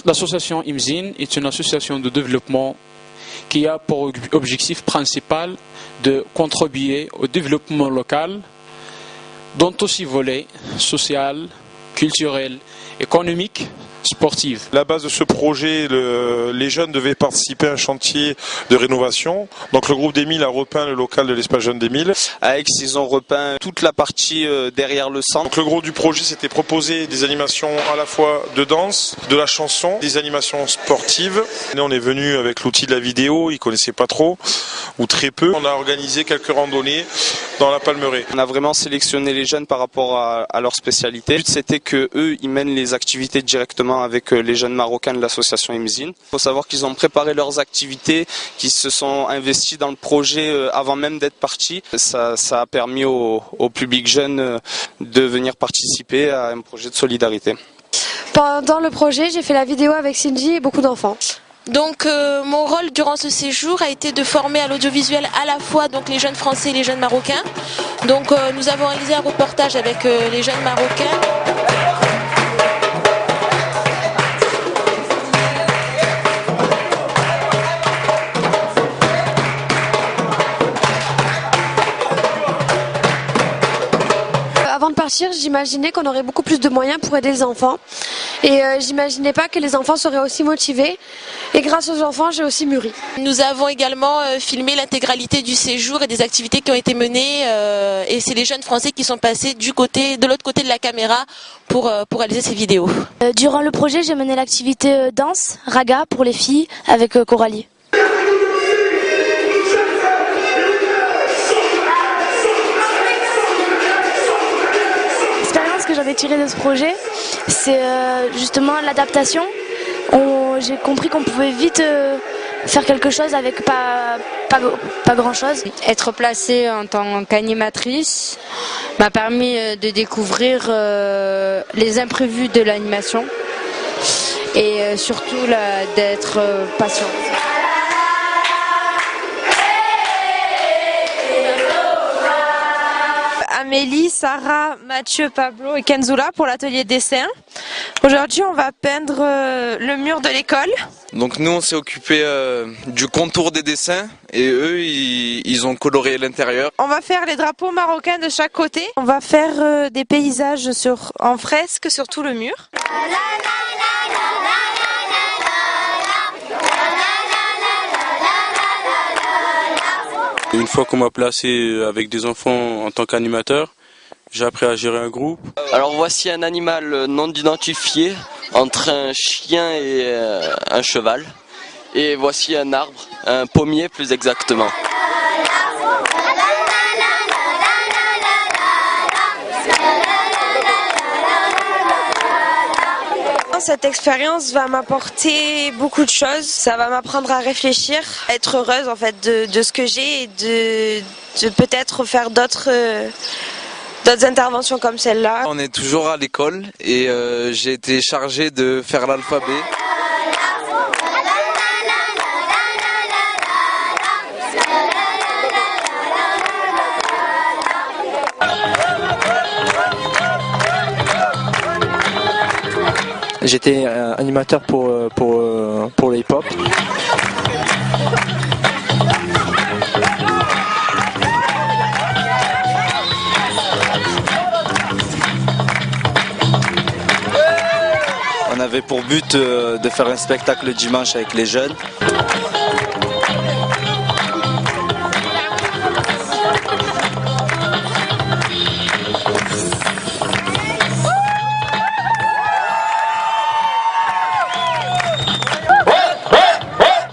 L'association IMZIN est une association de développement qui a pour objectif principal de contribuer au développement local, dont aussi volets social, culturel, économique, sportif. À la base de ce projet, les jeunes devaient participer à un chantier de rénovation. Donc le groupe des 1000 a repeint le local de l'espace jeune des 1000. À Aix, ils ont repeint toute la partie derrière le centre. Donc le gros du projet, c'était proposer des animations à la fois de danse, de la chanson, des animations sportives. Et on est venu avec l'outil de la vidéo, ils connaissaient pas trop ou très peu. On a organisé quelques randonnées dans la Palmeraie. On a vraiment sélectionné les jeunes par rapport à leur spécialité. Le but, c'était que eux, ils mènent les activités directement avec les jeunes marocains de l'association IMZIN. Il faut savoir qu'ils ont préparé leurs activités, qu'ils se sont investis dans le projet avant même d'être partis. Ça a permis au public jeune de venir participer à un projet de solidarité. Pendant le projet, j'ai fait la vidéo avec Cindy et beaucoup d'enfants. Donc mon rôle durant ce séjour a été de former à l'audiovisuel à la fois donc les jeunes français et les jeunes marocains. Donc nous avons réalisé un reportage avec les jeunes marocains. Avant de partir, j'imaginais qu'on aurait beaucoup plus de moyens pour aider les enfants. Et j'imaginais pas que les enfants seraient aussi motivés. Et grâce aux enfants, j'ai aussi mûri. Nous avons également filmé l'intégralité du séjour et des activités qui ont été menées. Et c'est les jeunes Français qui sont passés de l'autre côté de la caméra pour réaliser ces vidéos. Durant le projet, j'ai mené l'activité danse, raga pour les filles avec Coralie. Que j'avais tiré de ce projet, c'est justement l'adaptation. J'ai compris qu'on pouvait vite faire quelque chose avec pas grand chose. Être placée en tant qu'animatrice m'a permis de découvrir les imprévus de l'animation et surtout d'être patiente. Amélie, Sarah, Mathieu, Pablo et Kenzula pour l'atelier dessin. Aujourd'hui, on va peindre le mur de l'école. Donc nous, on s'est occupé du contour des dessins et eux, ils ont coloré l'intérieur. On va faire les drapeaux marocains de chaque côté. On va faire des paysages en fresque sur tout le mur. Une fois qu'on m'a placé avec des enfants en tant qu'animateur, j'ai appris à gérer un groupe. Alors voici un animal non identifié entre un chien et un cheval. Et voici un arbre, un pommier plus exactement. Cette expérience va m'apporter beaucoup de choses. Ça va m'apprendre à réfléchir, à être heureuse en fait de ce que j'ai et de peut-être faire d'autres interventions comme celle-là. On est toujours à l'école et j'ai été chargé de faire l'alphabet. J'étais animateur pour le hip-hop. On avait pour but de faire un spectacle le dimanche avec les jeunes.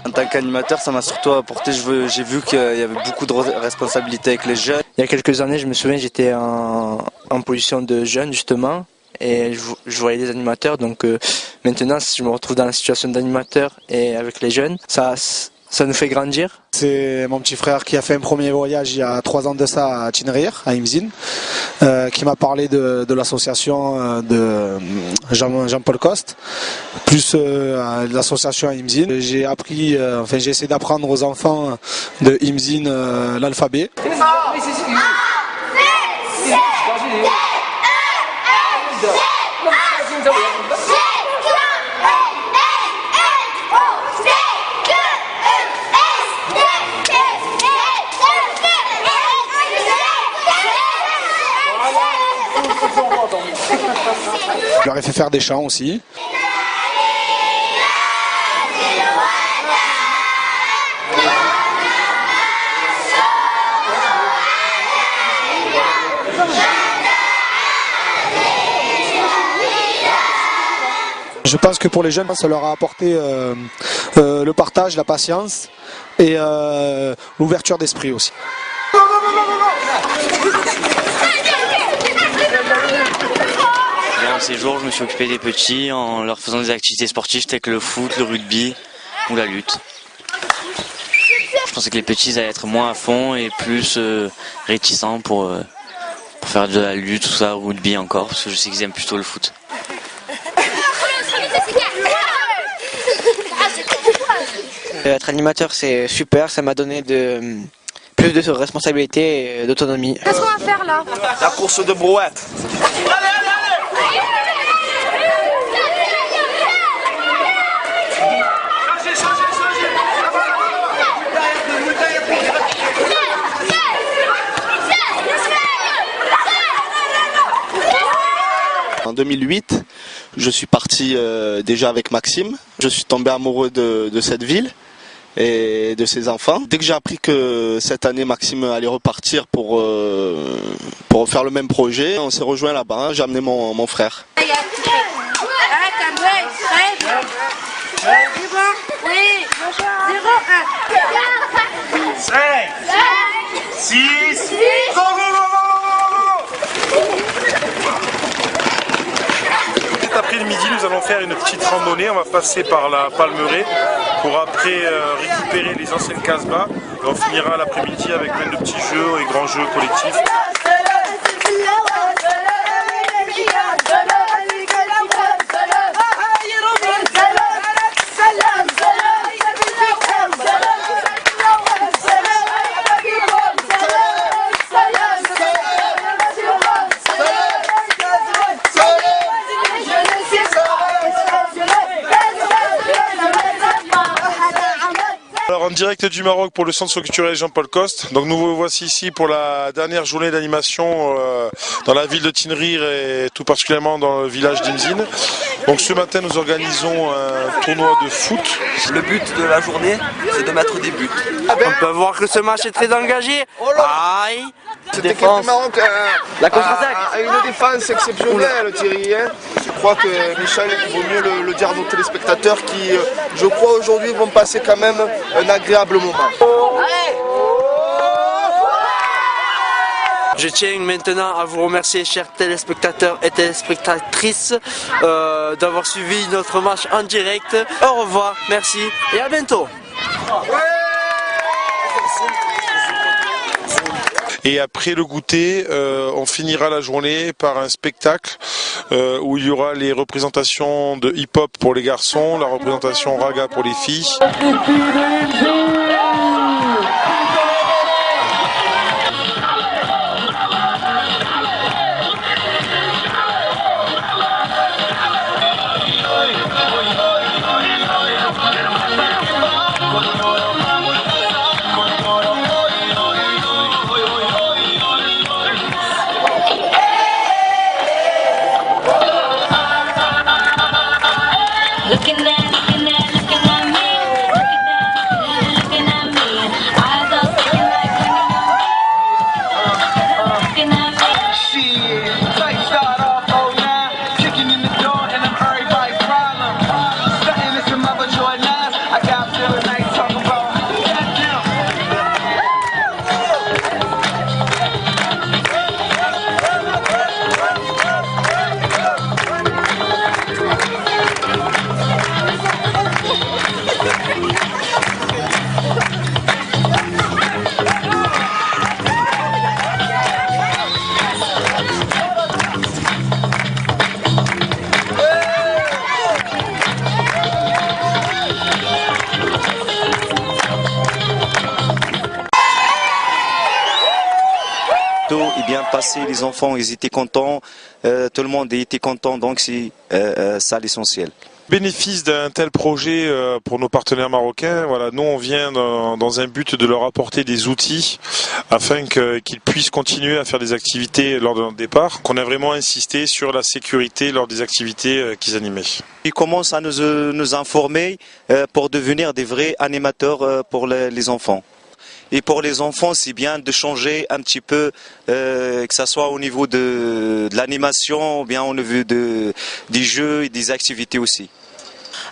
En tant qu'animateur, ça m'a surtout apporté, j'ai vu qu'il y avait beaucoup de responsabilités avec les jeunes. Il y a quelques années, je me souviens, j'étais en position de jeune justement, et je voyais les animateurs. Donc maintenant, si je me retrouve dans la situation d'animateur et avec les jeunes, ça nous fait grandir. C'est mon petit frère qui a fait un premier voyage il y a 3 ans de ça à Tinrir, à IMZIN, qui m'a parlé de l'association de Jean-Paul Coste, plus l'association IMZIN. J'ai essayé d'apprendre aux enfants de IMZIN l'alphabet. faire des chants aussi. Je pense que pour les jeunes, ça leur a apporté le partage, la patience et l'ouverture d'esprit aussi. Durant ces jours, je me suis occupé des petits en leur faisant des activités sportives telles que le foot, le rugby ou la lutte. Je pensais que les petits allaient être moins à fond et plus réticents pour faire de la lutte, tout ça, rugby encore, parce que je sais qu'ils aiment plutôt le foot. Être animateur, c'est super, ça m'a donné plus de responsabilités et d'autonomie. Qu'est-ce qu'on va faire là? La course de brouette. En 2008, je suis parti déjà avec Maxime. Je suis tombé amoureux de cette ville et de ses enfants. Dès que j'ai appris que cette année Maxime allait repartir pour faire le même projet, on s'est rejoint là-bas. J'ai amené mon frère. 5, 6, go, go, Cet après-midi, nous allons faire une petite randonnée. On va passer par la Palmeraie pour après récupérer les anciennes Casbah. Et on finira l'après-midi avec plein de petits jeux et grands jeux collectifs. Alors en direct du Maroc pour le centre culturel Jean-Paul Coste. Donc nous vous voici ici pour la dernière journée d'animation dans la ville de Tinrir et tout particulièrement dans le village d'Imzin. Donc ce matin nous organisons un tournoi de foot. Le but de la journée, c'est de mettre des buts. On peut voir que ce match est très engagé. Aïe. Cette équipe du Maroc a une défense exceptionnelle, Thierry. Je crois que Michel, il vaut mieux le dire à nos téléspectateurs qui, je crois, aujourd'hui vont passer quand même un agréable moment. Je tiens maintenant à vous remercier, chers téléspectateurs et téléspectatrices, d'avoir suivi notre match en direct. Au revoir, merci et à bientôt. Et après le goûter, on finira la journée par un spectacle où il y aura les représentations de hip-hop pour les garçons, la représentation raga pour les filles. Est bien passé, les enfants ils étaient contents, tout le monde était content, donc c'est ça l'essentiel. Bénéfice d'un tel projet pour nos partenaires marocains, voilà, nous on vient dans un but de leur apporter des outils afin qu'ils puissent continuer à faire des activités lors de notre départ. Qu'on a vraiment insisté sur la sécurité lors des activités qu'ils animaient. Ils commencent à nous informer pour devenir des vrais animateurs pour les enfants. Et pour les enfants, c'est bien de changer un petit peu, que ce soit au niveau de l'animation, ou bien au niveau des jeux et des activités aussi.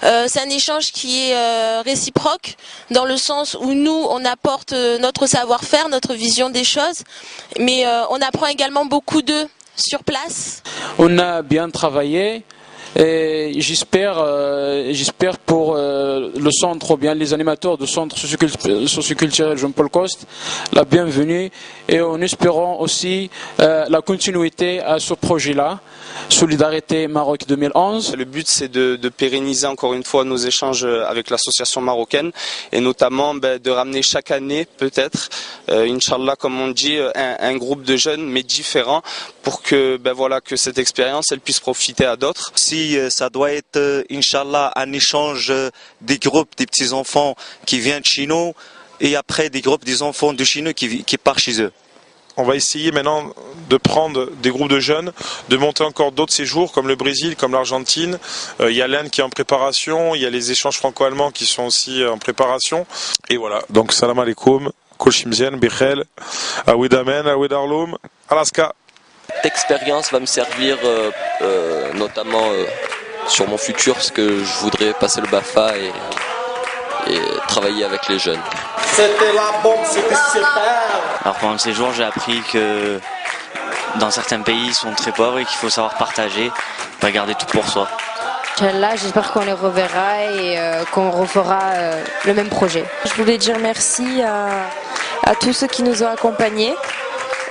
C'est un échange qui est réciproque dans le sens où nous, on apporte notre savoir-faire, notre vision des choses, mais on apprend également beaucoup d'eux sur place. On a bien travaillé. Et j'espère pour le centre ou bien les animateurs du centre socioculturel Jean-Paul Coste la bienvenue et en espérant aussi la continuité à ce projet-là, Solidarité Maroc 2011. Le but c'est de pérenniser encore une fois nos échanges avec l'association marocaine et notamment de ramener chaque année peut-être, Inch'Allah comme on dit, un groupe de jeunes mais différents pour que, que cette expérience elle puisse profiter à d'autres. Si ça doit être, Inch'Allah, un échange des groupes des petits-enfants qui viennent chez nous et après des groupes des enfants de chez nous qui partent chez eux. On va essayer maintenant de prendre des groupes de jeunes, de monter encore d'autres séjours comme le Brésil, comme l'Argentine. Il y a l'Inde qui est en préparation, il y a les échanges franco-allemands qui sont aussi en préparation. Et voilà, donc salam alaikum, Koshimzian, Bichel, Awid Amen, Awid Arloum, Alaska. Cette expérience va me servir notamment sur mon futur parce que je voudrais passer le BAFA et travailler avec les jeunes. C'était la bombe, c'était super. Alors pendant le séjour, j'ai appris que dans certains pays, ils sont très pauvres et qu'il faut savoir partager, pas garder tout pour soi. Inch'Allah, j'espère qu'on les reverra et qu'on refera le même projet. Je voulais dire merci à tous ceux qui nous ont accompagnés,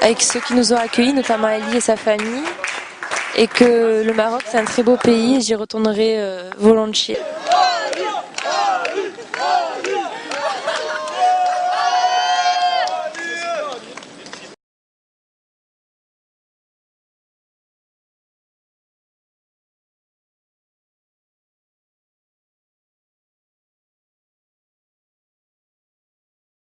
avec ceux qui nous ont accueillis, notamment Ali et sa famille, et que le Maroc c'est un très beau pays et j'y retournerai volontiers.